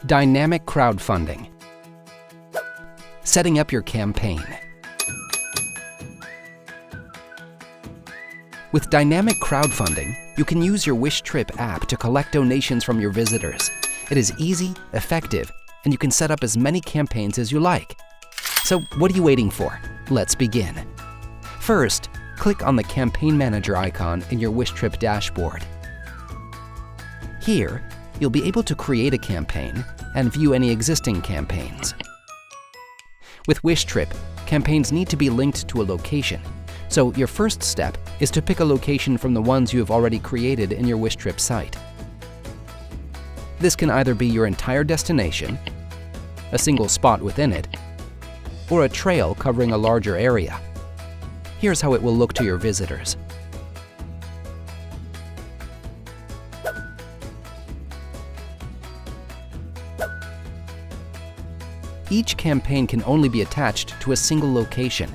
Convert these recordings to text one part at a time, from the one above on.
Dynamic crowdfunding. Setting up your campaign. With dynamic crowdfunding, you can use your WishTrip app to collect donations from your visitors. It is easy, effective, and you can set up as many campaigns as you like. So what are you waiting for? Let's begin. First, click on the Campaign Manager icon in your WishTrip dashboard. Here, you'll be able to create a campaign and view any existing campaigns. With WishTrip, campaigns need to be linked to a location. So your first step is to pick a location from the ones you have already created in your WishTrip site. This can either be your entire destination, a single spot within it, or a trail covering a larger area. Here's how it will look to your visitors. Each campaign can only be attached to a single location,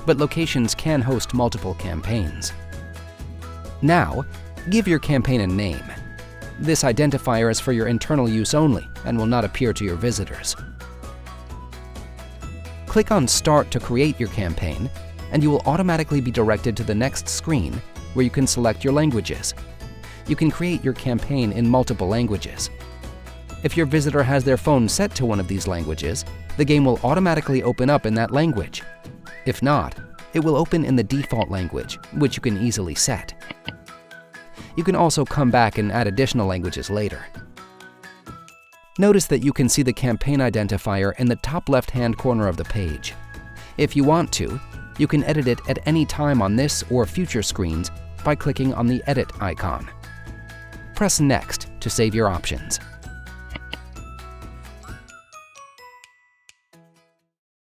but locations can host multiple campaigns. Now, give your campaign a name. This identifier is for your internal use only and will not appear to your visitors. Click on Start to create your campaign, and you will automatically be directed to the next screen where you can select your languages. You can create your campaign in multiple languages. If your visitor has their phone set to one of these languages, the game will automatically open up in that language. If not, it will open in the default language, which you can easily set. You can also come back and add additional languages later. Notice that you can see the campaign identifier in the top left-hand corner of the page. If you want to, you can edit it at any time on this or future screens by clicking on the Edit icon. Press Next to save your options.